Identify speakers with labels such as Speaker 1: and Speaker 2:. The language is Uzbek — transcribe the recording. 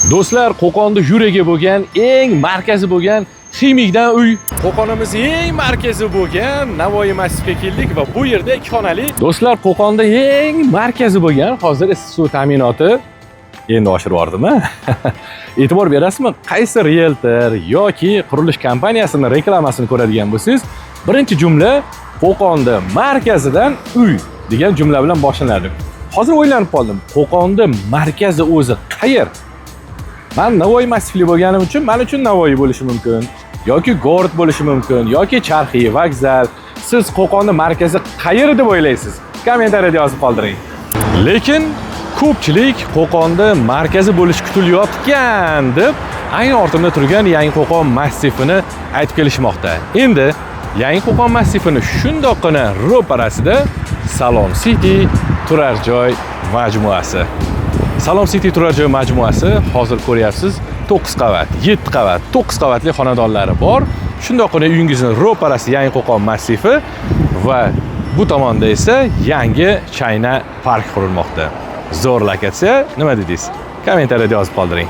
Speaker 1: Do'stlar, Qo'qonda yuragi bo'lgan, eng markazi bo'lgan Ximikdan uy. Qo'qonimiz eng markazi bo'lgan Navoiy massivga keldik va bu yerda 2 xonali. Do'stlar, Qo'qonda eng markazi bo'lgan hozir issiq suv ta'minoti endi oshirib yubordimmi? E'tibor berasizmi? Qaysi realtor yoki qurilish kompaniyasining reklamasini ko'radigan bo'lsangiz, birinchi jumla Qo'qonda markazidan uy degan jumla bilan boshlanadi. Hozir o'ylanib qoldim. Qo'qonda markazi o'zi qayer? Men Navoiy massivli bo'lganim uchun men uchun Navoiy bo'lishi mumkin, yoki Gorod bo'lishi mumkin, yoki Charxiy, vokzal. Siz Qo'qonda markazi qayer deb o'ylaysiz? Kommentariyada yozib qoldiring. Lekin ko'pchilik Qo'qonda markazi bo'lishi kutilayotgan deb ayni ortimda turgan Yangi Qo'qon massivini aytib kelishmoqda. Endi Yangi Qo'qon massivini shundoqqina ro'parasida Salom City turar joy majmuasi. Salom City turar joy majmuasi hozir ko'ryapsiz, 9 qavat, 7 qavat, 9 qavatli xonadonlari bor. Shundoqqina uyingizning ro'parasi Yangi Qo'qon massivi va bu tomonda esa yangi China park qurilmoqda. Zo'r lokatsiya, nima dedingiz? Kommentariyada yozib qoldiring.